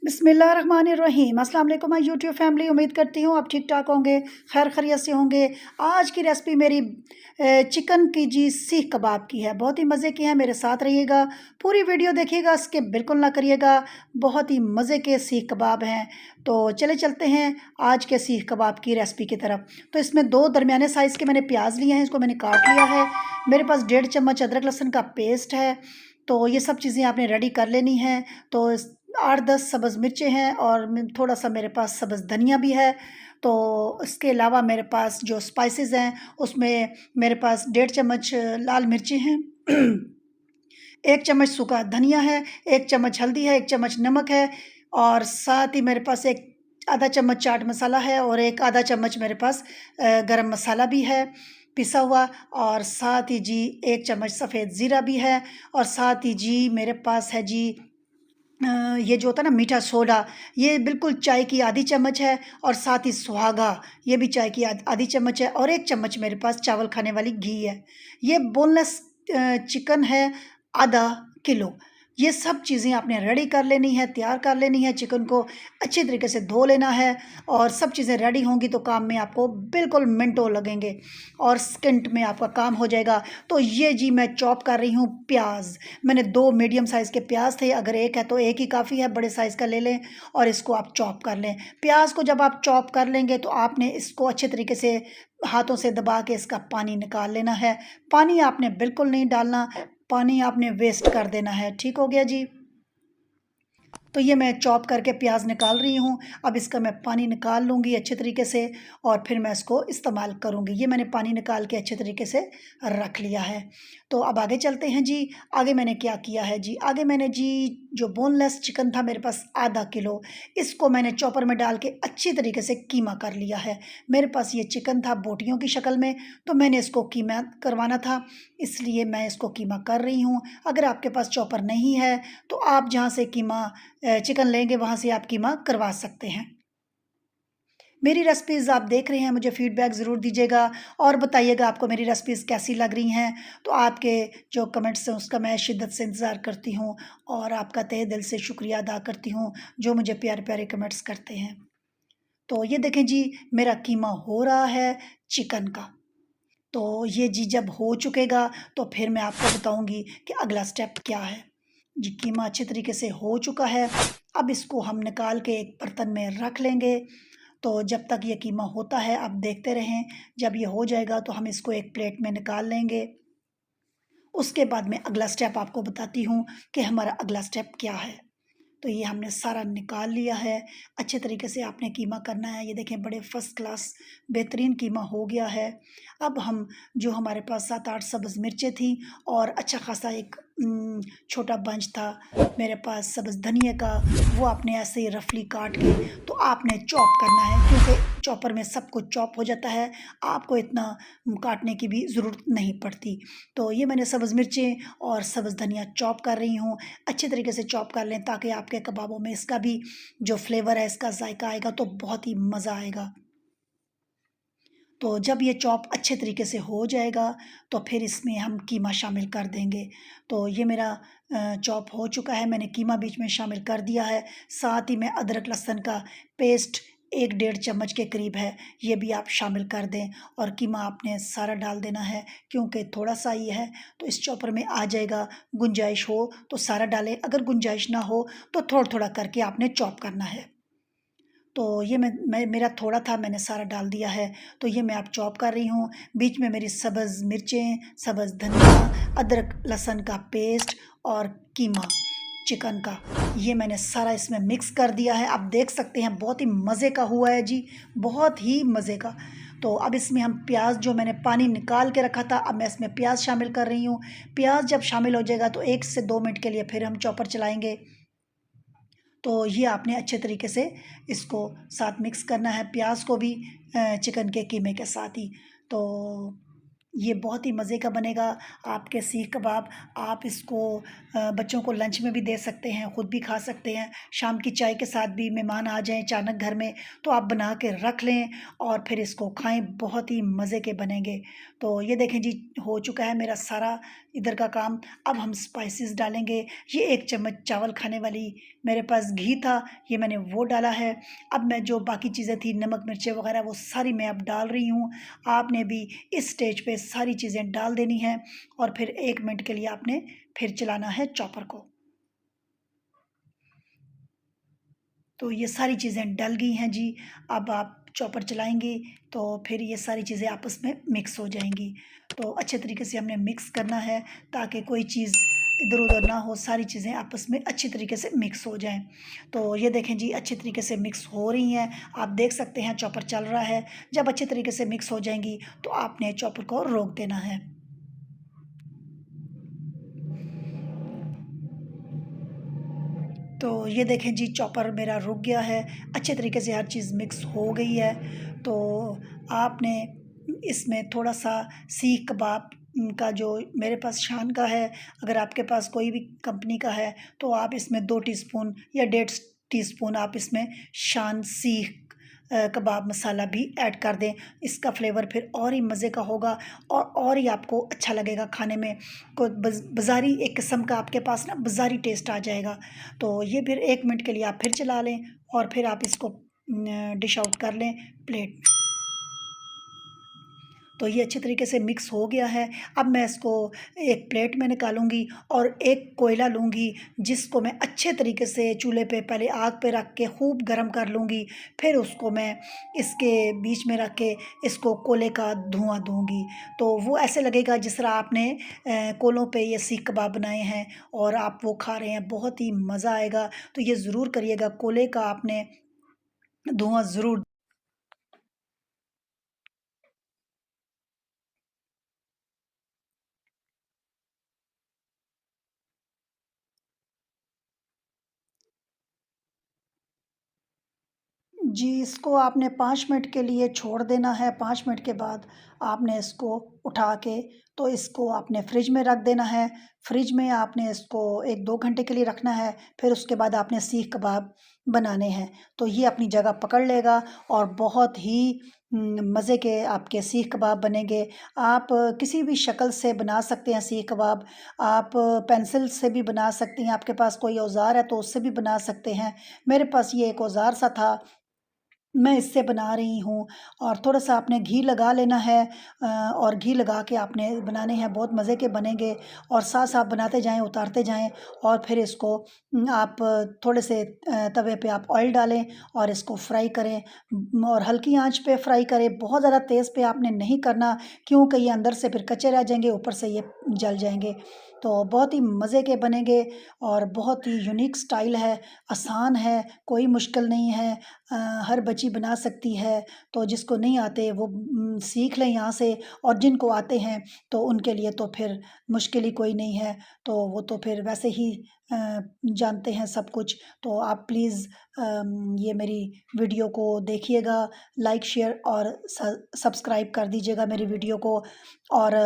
बिस्मिल्लाहिर्रहमानिर्रहीम। अस्सलाम वालेकुम माय यूट्यूब फैमिली। उम्मीद करती हूँ आप ठीक ठाक होंगे, खैर खैरियत से होंगे। आज की रेसिपी मेरी चिकन की जी सीख कबाब की है। बहुत ही मज़े की है, मेरे साथ रहिएगा, पूरी वीडियो देखिएगा, स्किप बिल्कुल ना करिएगा। बहुत ही मज़े के सीख कबाब हैं। तो चले चलते हैं आज के सीख कबाब की रेसिपी की तरफ। तो इसमें 2 दरमियाने साइज़ के मैंने प्याज लिए हैं, इसको मैंने काट लिया है। मेरे पास 1.5 चम्मच अदरक लहसुन का पेस्ट है। तो ये सब चीज़ें आपने रेडी कर लेनी है। तो 8-10 सब्ज़ मिर्चें हैं और थोड़ा सा मेरे पास सब्ज़ धनिया भी है। तो इसके अलावा मेरे पास जो स्पाइसेस हैं उसमें मेरे पास 1.5 चम्मच लाल मिर्ची हैं, 1 चम्मच सूखा धनिया है, 1 चम्मच हल्दी है, 1 चम्मच नमक है और साथ ही मेरे पास एक आधा चम्मच चाट मसाला है और एक आधा चम्मच मेरे पास गरम मसाला भी है पिसा हुआ। और साथ ही जी 1 चम्मच सफ़ेद ज़ीरा भी है और साथ ही जी मेरे पास है जी ये जो होता है ना मीठा सोडा, ये बिल्कुल चाय की आधी चम्मच है और साथ ही सुहागा, ये भी चाय की आधी चम्मच है और 1 चम्मच मेरे पास चावल खाने वाली घी है। ये बोनलेस चिकन है आधा किलो। ये सब चीज़ें आपने रेडी कर लेनी है, तैयार कर लेनी है। चिकन को अच्छी तरीके से धो लेना है और सब चीज़ें रेडी होंगी तो काम में आपको बिल्कुल मिनटों लगेंगे और सेकंड में आपका काम हो जाएगा। तो ये जी मैं चॉप कर रही हूँ प्याज। मैंने 2 मीडियम साइज़ के प्याज थे, अगर एक है तो एक ही काफ़ी है, बड़े साइज़ का ले लें और इसको आप चॉप कर लें। प्याज को जब आप चॉप कर लेंगे तो आपने इसको अच्छे तरीके से हाथों से दबा के इसका पानी निकाल लेना है। पानी आपने बिल्कुल नहीं डालना, पानी आपने वेस्ट कर देना है। ठीक हो गया जी। तो ये मैं चॉप करके प्याज निकाल रही हूँ। अब इसका मैं पानी निकाल लूँगी अच्छे तरीके से और फिर मैं इसको इस्तेमाल करूँगी। ये मैंने पानी निकाल के अच्छे तरीके से रख लिया है। तो अब आगे चलते हैं जी। आगे मैंने क्या किया है जी, आगे मैंने जी जो बोनलेस चिकन था मेरे पास आधा किलो, इसको मैंने चॉपर में डाल के अच्छी तरीके से कीमा कर लिया है। मेरे पास ये चिकन था बोटियों की शक्ल में, तो मैंने इसको कीमा करवाना था, इसलिए मैं इसको कीमा कर रही हूँ। अगर आपके पास चॉपर नहीं है तो आप जहाँ से कीमा चिकन लेंगे वहाँ से आप कीमा करवा सकते हैं। मेरी रेसिपीज़ आप देख रहे हैं, मुझे फ़ीडबैक ज़रूर दीजिएगा और बताइएगा आपको मेरी रेसिपीज़ कैसी लग रही हैं। तो आपके जो कमेंट्स हैं उसका मैं शिद्दत से इंतज़ार करती हूँ और आपका तहे दिल से शुक्रिया अदा करती हूँ जो मुझे प्यारे-प्यारे कमेंट्स करते हैं। तो ये देखें जी मेरा कीमा हो रहा है चिकन का। तो ये जी जब हो चुकेगा तो फिर मैं आपको बताऊँगी कि अगला स्टेप क्या है। जी कीमा अच्छे तरीके से हो चुका है। अब इसको हम निकाल के एक बर्तन में रख लेंगे। तो जब तक ये कीमा होता है आप देखते रहें। जब ये हो जाएगा तो हम इसको एक प्लेट में निकाल लेंगे। उसके बाद मैं अगला स्टेप आपको बताती हूँ कि हमारा अगला स्टेप क्या है। तो ये हमने सारा निकाल लिया है। अच्छे तरीके से आपने कीमा करना है। ये देखें बड़े फ़र्स्ट क्लास बेहतरीन कीमा हो गया है। अब हम जो हमारे पास 7-8 सब्ज़ मिर्चें थी और अच्छा ख़ासा एक छोटा बंच था मेरे पास सब्ज़ धनिया का, वो आपने ऐसे ही रफली काट के तो आपने चॉप करना है क्योंकि चॉपर में सब कुछ चॉप हो जाता है, आपको इतना काटने की भी ज़रूरत नहीं पड़ती। तो ये मैंने सब्ज़ मिर्चें और सब्ज़ धनिया चॉप कर रही हूँ। अच्छे तरीके से चॉप कर लें ताकि आपके कबाबों में इसका भी जो फ्लेवर है, इसका जायका आएगा तो बहुत ही मज़ा आएगा। तो जब ये चॉप अच्छे तरीके से हो जाएगा तो फिर इसमें हम कीमा शामिल कर देंगे। तो ये मेरा चॉप हो चुका है, मैंने कीमा बीच में शामिल कर दिया है। साथ ही मैं अदरक लहसुन का पेस्ट 1 डेढ़ चम्मच के करीब है, ये भी आप शामिल कर दें और कीमा आपने सारा डाल देना है क्योंकि थोड़ा-सा ही है तो इस चॉपर में आ जाएगा। गुंजाइश हो तो सारा डालें, अगर गुंजाइश ना हो तो थोड़ा-थोड़ा करके आपने चॉप करना है। तो ये मैं मेरा थोड़ा था, मैंने सारा डाल दिया है। तो ये मैं अब चॉप कर रही हूँ। बीच में मेरी सब्ज़ मिर्चें, सब्ज़ धनिया, अदरक लहसुन का पेस्ट और कीमा चिकन का, ये मैंने सारा इसमें मिक्स कर दिया है। आप देख सकते हैं बहुत ही मज़े का हुआ है जी, बहुत ही मज़े का। तो अब इसमें हम प्याज़ जो मैंने पानी निकाल के रखा था, अब मैं इसमें प्याज़ शामिल कर रही हूँ। प्याज़ जब शामिल हो जाएगा तो 1 से 2 मिनट के लिए फिर हम चॉपर चलाएँगे। तो ये आपने अच्छे तरीके से इसको साथ मिक्स करना है, प्याज को भी चिकन के कीमे के साथ ही। तो ये बहुत ही मज़े का बनेगा आपके सीख कबाब। आप इसको बच्चों को लंच में भी दे सकते हैं, ख़ुद भी खा सकते हैं। शाम की चाय के साथ भी मेहमान आ जाएँ अचानक घर में तो आप बना के रख लें और फिर इसको खाएँ, बहुत ही मज़े के बनेंगे। तो ये देखें जी, हो चुका है मेरा सारा इधर का काम। अब हम स्पाइसेस डालेंगे। ये 1 चम्मच चावल खाने वाली मेरे पास घी था, ये मैंने वो डाला है। अब मैं जो बाकी चीज़ें थी, नमक मिर्चें वग़ैरह, वो सारी मैं अब डाल रही हूँ। आपने भी इस स्टेज पे सारी चीज़ें डाल देनी है और फिर 1 मिनट के लिए आपने फिर चलाना है चॉपर को। तो ये सारी चीज़ें डल गई हैं जी। अब आप चॉपर चलाएँगी तो फिर ये सारी चीज़ें आपस में मिक्स हो जाएँगी। तो अच्छे तरीके से हमने मिक्स करना है ताकि कोई चीज़ इधर-उधर ना हो, सारी चीज़ें आपस में अच्छी तरीके से मिक्स हो जाएँ। तो ये देखें जी, अच्छी तरीके से मिक्स हो रही हैं। आप देख सकते हैं चॉपर चल रहा है। जब अच्छे तरीके से मिक्स हो जाएँगी तो आपने चॉपर को रोक देना है। तो ये देखें जी, चॉपर मेरा रुक गया है, अच्छे तरीके से हर चीज़ मिक्स हो गई है। तो आपने इसमें थोड़ा-सा सीख कबाब का जो मेरे पास शान का है, अगर आपके पास कोई भी कंपनी का है तो आप इसमें 2 टीस्पून या डेढ़ टीस्पून आप इसमें शान सीख कबाब मसाला भी ऐड कर दें। इसका फ्लेवर फिर और ही मज़े का होगा और ही आपको अच्छा लगेगा खाने में। को बाज़ारी एक किस्म का आपके पास ना बाज़ारी टेस्ट आ जाएगा। तो ये फिर 1 मिनट के लिए आप फिर चला लें और फिर आप इसको डिश आउट कर लें प्लेट। तो ये अच्छे तरीके से मिक्स हो गया है। अब मैं इसको एक प्लेट में निकालूँगी और एक कोयला लूँगी, जिसको मैं अच्छे तरीके से चूल्हे पे पहले आग पे रख के खूब गरम कर लूँगी। फिर उसको मैं इसके बीच में रख के इसको कोयले का धुआँ दूँगी। तो वो ऐसे लगेगा जिस तरह आपने कोलों पे ये सीख कबाब बनाए हैं और आप वो खा रहे हैं, बहुत ही मज़ा आएगा। तो ये ज़रूर करिएगा, कोयले का आपने धुआँ ज़रूर। जी, इसको आपने 5 मिनट के लिए छोड़ देना है। 5 मिनट के बाद आपने इसको उठा के तो इसको आपने फ्रिज में रख देना है। फ्रिज में आपने इसको 1-2 घंटे के लिए रखना है, फिर उसके बाद आपने सीख कबाब बनाने हैं। तो ये अपनी जगह पकड़ लेगा और बहुत ही मज़े के आपके सीख कबाब बनेंगे। आप किसी भी शक्ल से बना सकते हैं सीख कबाब। आप पेंसिल से भी बना सकती हैं, आपके पास कोई औज़ार है तो उससे भी बना सकते हैं। मेरे पास ये एक औज़ार सा था, मैं इससे बना रही हूँ। और थोड़ा-सा आपने घी लगा लेना है और घी लगा के आपने बनाने हैं, बहुत मज़े के बनेंगे। और साथ-साथ बनाते जाएँ, उतारते जाएँ और फिर इसको आप थोड़े से तवे पे आप ऑयल डालें और इसको फ्राई करें और हल्की आँच पे फ्राई करें, बहुत ज़्यादा तेज़ पे आपने नहीं करना, क्योंकि ये अंदर से फिर कच्चे रह जाएँगे, ऊपर से ये जल जाएँगे। तो बहुत ही मज़े के बनेंगे और बहुत ही यूनिक स्टाइल है, आसान है, कोई मुश्किल नहीं है। हर बच्ची बना सकती है, तो जिसको नहीं आते वो सीख लें यहाँ से, और जिनको आते हैं तो उनके लिए तो फिर मुश्किल ही कोई नहीं है, तो वो तो फिर वैसे ही जानते हैं सब कुछ। तो आप प्लीज़ ये मेरी वीडियो को देखिएगा, लाइक, शेयर और सब्सक्राइब कर दीजिएगा मेरी वीडियो को। और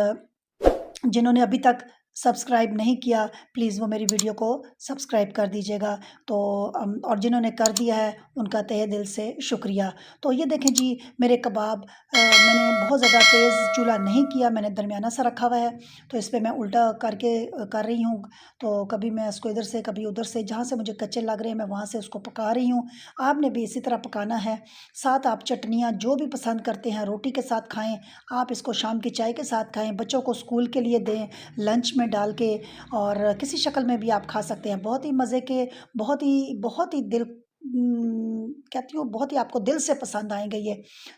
जिन्होंने अभी तक सब्सक्राइब नहीं किया, प्लीज़ वो मेरी वीडियो को सब्सक्राइब कर दीजिएगा। तो और जिन्होंने कर दिया है उनका तहे दिल से शुक्रिया। तो ये देखें जी, मेरे कबाब मैंने बहुत ज़्यादा तेज़ चूल्हा नहीं किया, मैंने दरमियाना सा रखा हुआ है। तो इस पे मैं उल्टा करके कर रही हूँ। तो कभी मैं इसको इधर से कभी उधर से, जहाँ से मुझे कच्चे लग रहे हैं मैं वहाँ से उसको पका रही हूँ। आपने भी इसी तरह पकाना है। साथ आप चटनियाँ जो भी पसंद करते हैं रोटी के साथ खाएँ, आप इसको शाम की चाय के साथ खाएँ, बच्चों को स्कूल के लिए दें, लंच में डाल के, और किसी शक्ल में भी आप खा सकते हैं। बहुत ही मज़े के, बहुत ही दिल कहती हूँ, बहुत ही आपको दिल से पसंद आएँगे ये।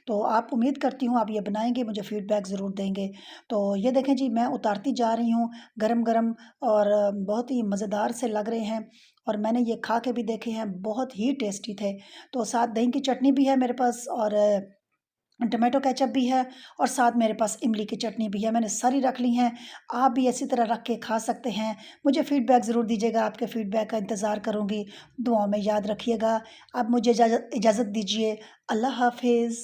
तो आप, उम्मीद करती हूँ आप ये बनाएँगे, मुझे फ़ीडबैक ज़रूर देंगे। तो ये देखें जी, मैं उतारती जा रही हूँ गरम-गरम, और बहुत ही मज़ेदार से लग रहे हैं और मैंने ये खा के भी देखे हैं, बहुत ही टेस्टी थे। तो साथ दही की चटनी भी है मेरे पास और टोमेटो केचप भी है और साथ मेरे पास इमली की चटनी भी है, मैंने सारी रख ली हैं। आप भी इसी तरह रख के खा सकते हैं। मुझे फ़ीडबैक ज़रूर दीजिएगा, आपके फ़ीडबैक का इंतज़ार करूँगी। दुआओं में याद रखिएगा। अब मुझे इजाज़त दीजिए। अल्लाह हाफ़िज़।